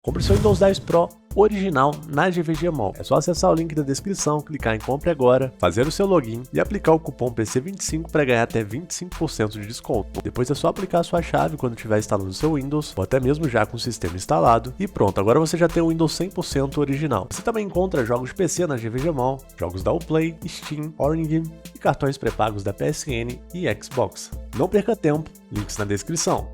Compre seu Windows 10 Pro original na GVG Mall. É só acessar o link da descrição, clicar em Compre Agora, fazer o seu login e aplicar o cupom PC25 para ganhar até 25% de desconto. Depois é só aplicar a sua chave quando estiver instalando o seu Windows, ou até mesmo já com o sistema instalado, e pronto, agora você já tem o Windows 100% original. Você também encontra jogos de PC na GVG Mall, jogos da Uplay, Steam, Origin e cartões pré-pagos da PSN e Xbox. Não perca tempo, links na descrição.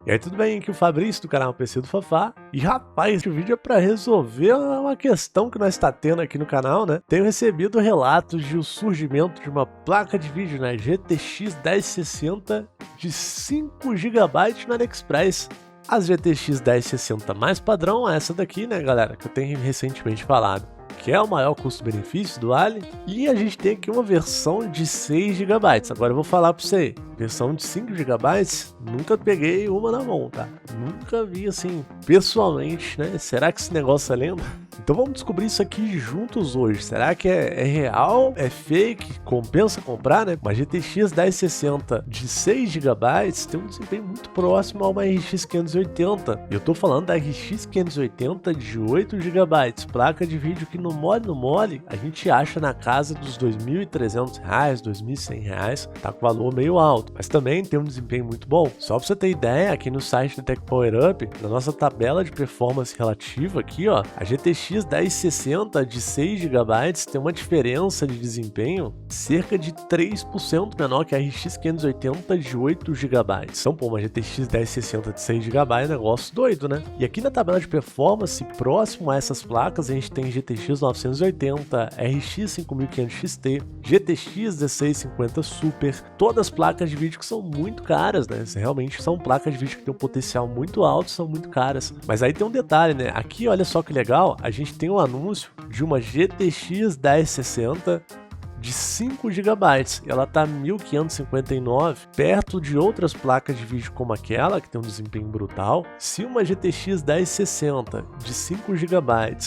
E aí, tudo bem? Aqui é o Fabrício do canal PC do Fafá. E rapaz, esse vídeo é para resolver uma questão que nós está tendo aqui no canal, né? Tenho recebido relatos de o surgimento de uma placa de vídeo, né? GTX 1060 de 5 GB no AliExpress. As GTX 1060 mais padrão, essa daqui, né, galera? Que eu tenho recentemente falado, que é o maior custo-benefício do Ali. E a gente tem aqui uma versão de 6 GB. Agora eu vou falar para você, versão de 5 GB, nunca peguei uma na mão, tá? Nunca vi assim, pessoalmente, né? Será que esse negócio é lenda? Então vamos descobrir isso aqui juntos hoje. Será que é real? É fake? Compensa comprar, né? Uma GTX 1060 de 6 GB tem um desempenho muito próximo a uma RX 580. E eu tô falando da RX 580 de 8 GB. Placa de vídeo que no mole, a gente acha na casa dos R$ 2.300, R$ 2.100. Tá com valor meio alto, mas também tem um desempenho muito bom. Só pra você ter ideia, aqui no site da Tech Power Up, na nossa tabela de performance relativa aqui, ó, a GTX 1060 de 6 GB tem uma diferença de desempenho cerca de 3% menor que a RX 580 de 8 GB. Então, pô, uma GTX 1060 de 6 GB é um negócio doido, né? E aqui na tabela de performance, próximo a essas placas, a gente tem GTX 980, RX 5500 XT, GTX 1650 Super, todas as placas de vídeo que são muito caras, né? Realmente são placas de vídeo que têm um potencial muito alto, são muito caras. Mas aí tem um detalhe, né? Aqui, olha só que legal, a gente tem um anúncio de uma GTX 1060 de 5 GB. Ela tá 1.559, perto de outras placas de vídeo como aquela, que tem um desempenho brutal. Se uma GTX 1060 de 5 GB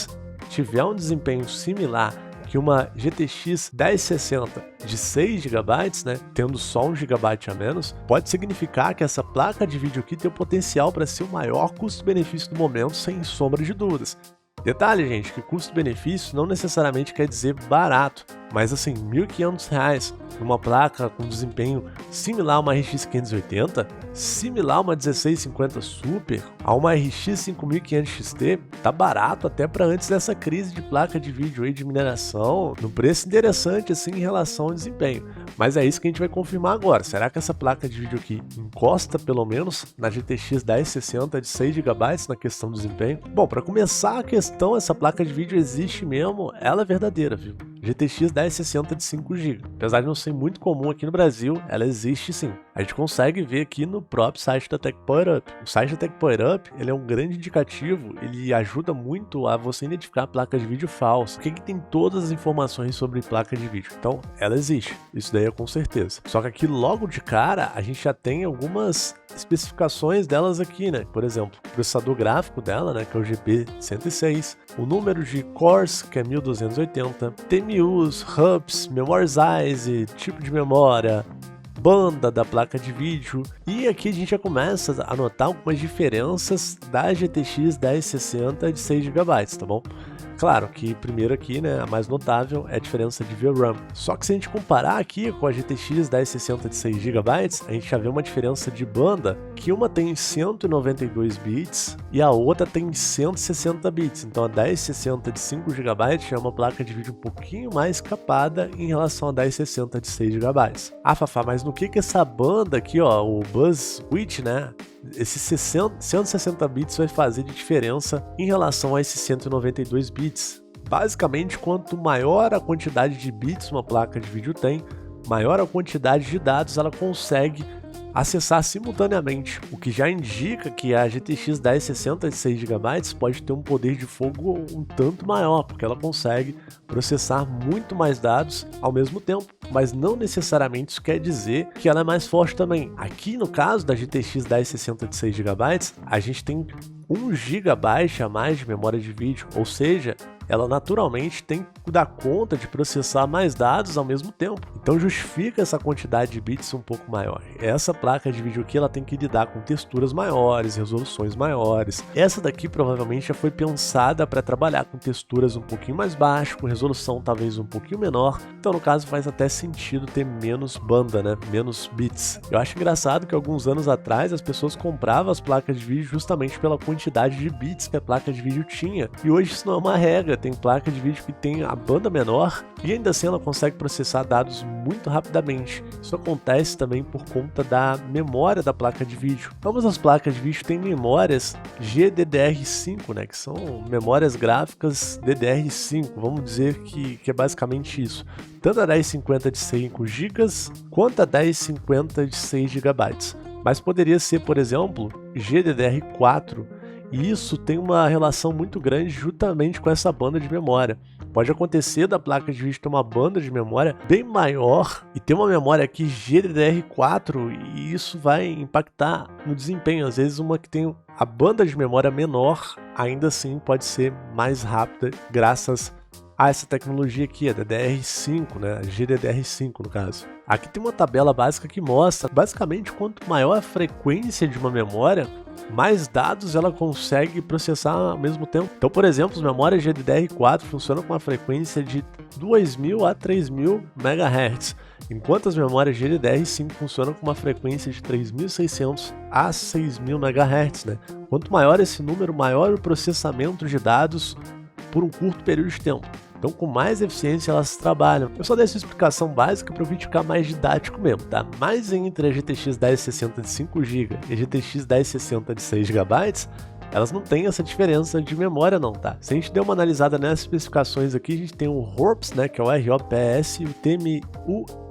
tiver um desempenho similar que uma GTX 1060 de 6 GB, né, tendo só 1 GB a menos, pode significar que essa placa de vídeo aqui tem o potencial para ser o maior custo-benefício do momento, sem sombra de dúvidas. Detalhe, gente, que custo-benefício não necessariamente quer dizer barato, mas assim, R$ 1.500 numa placa com desempenho similar a uma RX 580, similar a uma 1650 Super, a uma RX 5500 XT, tá barato até para antes dessa crise de placa de vídeo aí de mineração, num preço interessante assim em relação ao desempenho. Mas é isso que a gente vai confirmar agora. Será que essa placa de vídeo aqui encosta pelo menos na GTX 1060 de 6 GB na questão do desempenho? Bom, para começar a questão, essa placa de vídeo existe mesmo, ela é verdadeira, viu? GTX 1060 de 5 GB. Apesar de não ser muito comum aqui no Brasil, ela existe sim. A gente consegue ver aqui no próprio site da Tech Power Up. O site da Tech Power Up, ele é um grande indicativo, ele ajuda muito a você identificar placas de vídeo falsas. Porque aqui tem todas as informações sobre placa de vídeo. Então, ela existe. Isso daí é com certeza. Só que aqui logo de cara, a gente já tem algumas especificações delas aqui, né? Por exemplo, o processador gráfico dela, né, que é o GP106, o número de cores, que é 1280, TMUs, hubs, memory size, tipo de memória, banda da placa de vídeo. E aqui a gente já começa a notar algumas diferenças da GTX 1060 de 6 GB, tá bom? Claro que primeiro aqui, né, a mais notável é a diferença de VRAM. Só que se a gente comparar aqui com a GTX 1060 de 6 GB, a gente já vê uma diferença de banda, que uma tem 192 bits e a outra tem 160 bits. Então a 1060 de 5 GB é uma placa de vídeo um pouquinho mais capada em relação a 1060 de 6 GB. Ah, Fafá, mas no que essa banda aqui, ó, o bus width, né, esses 160 bits vai fazer de diferença em relação a esses 192 bits? Basicamente, quanto maior a quantidade de bits uma placa de vídeo tem, maior a quantidade de dados ela consegue acessar simultaneamente, o que já indica que a GTX 1060 de 6 GB pode ter um poder de fogo um tanto maior, porque ela consegue processar muito mais dados ao mesmo tempo, mas não necessariamente isso quer dizer que ela é mais forte também. Aqui no caso da GTX 1060 de 6 GB, a gente tem 1 GB a mais de memória de vídeo, ou seja, ela naturalmente tem que dar conta de processar mais dados ao mesmo tempo. Então justifica essa quantidade de bits um pouco maior. Essa placa de vídeo aqui ela tem que lidar com texturas maiores, resoluções maiores. Essa daqui provavelmente já foi pensada para trabalhar com texturas um pouquinho mais baixas, com resolução talvez um pouquinho menor. Então no caso faz até sentido ter menos banda, né? Menos bits. Eu acho engraçado que alguns anos atrás as pessoas compravam as placas de vídeo justamente pela quantidade de bits que a placa de vídeo tinha. E hoje isso não é uma regra. Tem placa de vídeo que tem a banda menor e ainda assim ela consegue processar dados muito rapidamente. Isso acontece também por conta da memória da placa de vídeo. Ambas as placas de vídeo têm memórias GDDR5, né, que são memórias gráficas DDR5, vamos dizer que é basicamente isso. Tanto a 1050 de 5 GB quanto a 1050 de 6 GB. Mas poderia ser, por exemplo, GDDR4, e isso tem uma relação muito grande justamente com essa banda de memória. Pode acontecer da placa de vídeo ter uma banda de memória bem maior e ter uma memória aqui GDDR4 e isso vai impactar no desempenho. Às vezes uma que tem a banda de memória menor ainda assim pode ser mais rápida graças a essa tecnologia aqui, a DDR5, né? A GDDR5 no caso. Aqui tem uma tabela básica que mostra basicamente quanto maior a frequência de uma memória, mais dados ela consegue processar ao mesmo tempo. Então, por exemplo, as memórias GDDR4 funcionam com uma frequência de 2.000 a 3.000 MHz, enquanto as memórias GDDR5 funcionam com uma frequência de 3.600 a 6.000 MHz, né? Quanto maior esse número, maior o processamento de dados por um curto período de tempo. Então, com mais eficiência elas trabalham. Eu só dei essa explicação básica para o vídeo ficar mais didático mesmo, tá? Mas entre a GTX 1060 de 5 GB e a GTX 1060 de 6 GB, elas não têm essa diferença de memória não, tá? Se a gente der uma analisada nessas especificações aqui, a gente tem o ROPS, né, que é o ROPS, e o TMUS.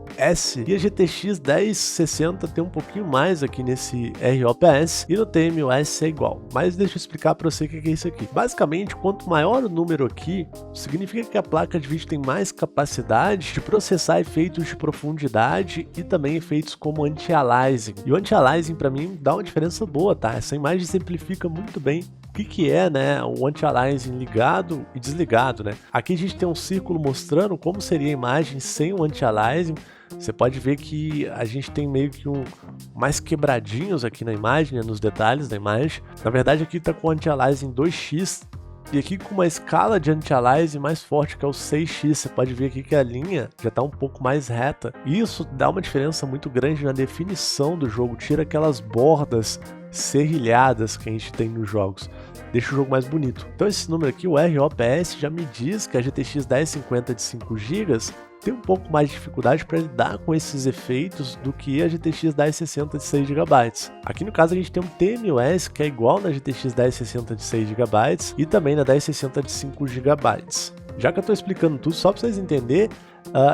E a GTX 1060 tem um pouquinho mais aqui nesse ROPS e no TMUS é igual. Mas deixa eu explicar para você o que é isso aqui. Basicamente, quanto maior o número aqui, significa que a placa de vídeo tem mais capacidade de processar efeitos de profundidade e também efeitos como anti-aliasing. E o anti-aliasing para mim dá uma diferença boa, tá? Essa imagem simplifica muito bem o que é, né, o anti-aliasing ligado e desligado, né? Aqui a gente tem um círculo mostrando como seria a imagem sem o anti-aliasing. Você pode ver que a gente tem meio que mais quebradinhos aqui na imagem, né, nos detalhes da imagem. Na verdade aqui está com o anti-aliasing 2x e aqui com uma escala de anti-aliasing mais forte, que é o 6x. Você pode ver aqui que a linha já está um pouco mais reta. E isso dá uma diferença muito grande na definição do jogo, tira aquelas bordas serrilhadas que a gente tem nos jogos, deixa o jogo mais bonito. Então esse número aqui, o ROPS, já me diz que a GTX 1050 de 5 GB tem um pouco mais de dificuldade para lidar com esses efeitos do que a GTX 1060 de 6 GB. Aqui no caso a gente tem um TMUS que é igual na GTX 1060 de 6 GB e também na 1060 de 5 GB. Já que eu estou explicando tudo, só para vocês entenderem,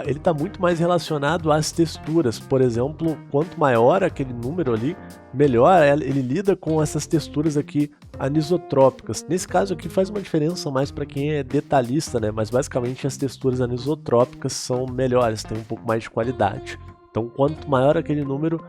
ele está muito mais relacionado às texturas. Por exemplo, quanto maior aquele número ali, melhor ele lida com essas texturas aqui anisotrópicas. Nesse caso aqui faz uma diferença mais para quem é detalhista, né? Mas basicamente as texturas anisotrópicas são melhores, tem um pouco mais de qualidade. Então quanto maior aquele número,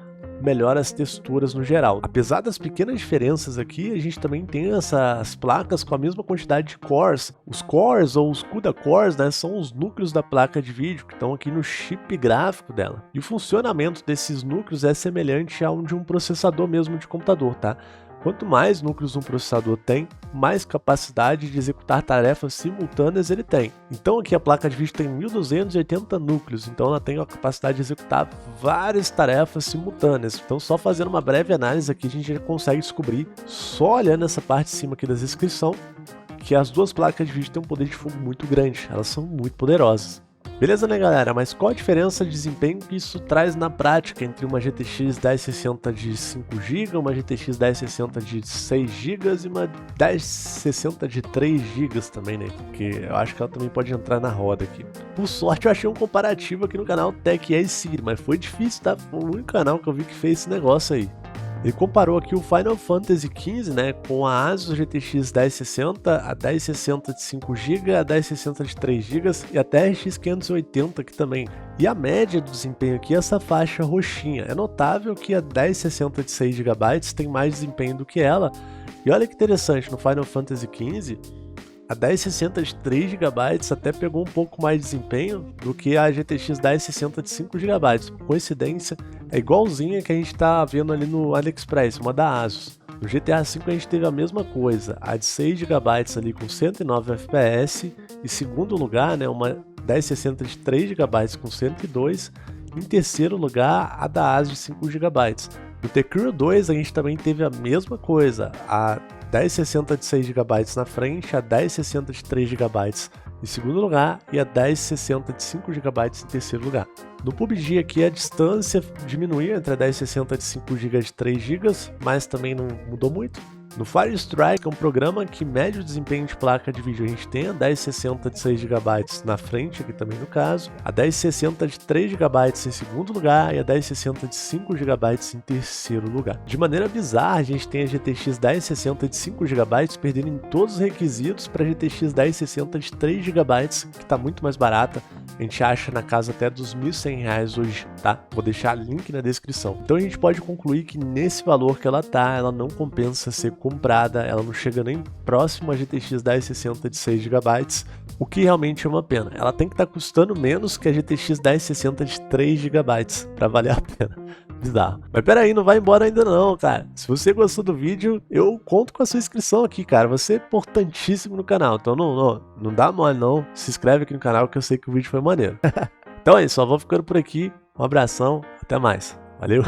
melhor as texturas no geral. Apesar das pequenas diferenças aqui, a gente também tem essas placas com a mesma quantidade de cores. Os cores ou os CUDA cores, né, são os núcleos da placa de vídeo que estão aqui no chip gráfico dela. E o funcionamento desses núcleos é semelhante ao de um processador mesmo de computador, tá? Quanto mais núcleos um processador tem, mais capacidade de executar tarefas simultâneas ele tem. Então aqui a placa de vídeo tem 1280 núcleos, então ela tem a capacidade de executar várias tarefas simultâneas. Então só fazendo uma breve análise aqui a gente já consegue descobrir, só olhando essa parte de cima aqui da descrição, que as duas placas de vídeo têm um poder de fogo muito grande, elas são muito poderosas. Beleza, né, galera? Mas qual a diferença de desempenho que isso traz na prática entre uma GTX 1060 de 5 GB, uma GTX 1060 de 6 GB e uma 1060 de 3 GB também, né? Porque eu acho que ela também pode entrar na roda aqui. Por sorte, eu achei um comparativo aqui no canal TechEye, mas foi difícil, tá? Foi o único canal que eu vi que fez esse negócio aí. Ele comparou aqui o Final Fantasy XV, né, com a Asus GTX 1060, a 1060 de 5 GB, a 1060 de 3 GB e até a RX 580 aqui também. E a média do desempenho aqui é essa faixa roxinha. É notável que a 1060 de 6 GB tem mais desempenho do que ela. E olha que interessante, no Final Fantasy XV, A 1060 de 3 GB até pegou um pouco mais de desempenho do que a GTX 1060 de 5 GB. Por coincidência, é igualzinha que a gente tá vendo ali no AliExpress, uma da Asus. No GTA V a gente teve a mesma coisa, a de 6 GB ali com 109 FPS, e segundo lugar, né, uma 1060 de 3 GB com 102, em terceiro lugar a da Asus de 5 GB. No The-Crew 2 a gente também teve a mesma coisa, a 1060 de 6 GB na frente, a 1060 de 3 GB em segundo lugar e a 1060 de 5 GB em terceiro lugar. No PUBG aqui a distância diminuiu entre a 1060 de 5 GB e 3 GB, mas também não mudou muito. No Firestrike é um programa que mede o desempenho de placa de vídeo. A gente tem a 1060 de 6 GB na frente, aqui também no caso, a 1060 de 3 GB em segundo lugar e a 1060 de 5 GB em terceiro lugar. De maneira bizarra, a gente tem a GTX 1060 de 5 GB perdendo em todos os requisitos para a GTX 1060 de 3 GB, que está muito mais barata. A gente acha na casa até dos R$ 1.100 hoje, tá? Vou deixar link na descrição. Então a gente pode concluir que nesse valor que ela tá, ela não compensa ser comprada, ela não chega nem próximo a GTX 1060 de 6 GB, o que realmente é uma pena. Ela tem que estar custando menos que a GTX 1060 de 3 GB para valer a pena. Bizarro. Mas pera aí, não vai embora ainda não, cara. Se você gostou do vídeo, eu conto com a sua inscrição aqui, cara. Você é importantíssimo no canal, então não dá mole não. Se inscreve aqui no canal que eu sei que o vídeo foi maneiro. Então é isso, só vou ficando por aqui. Um abração, até mais. Valeu!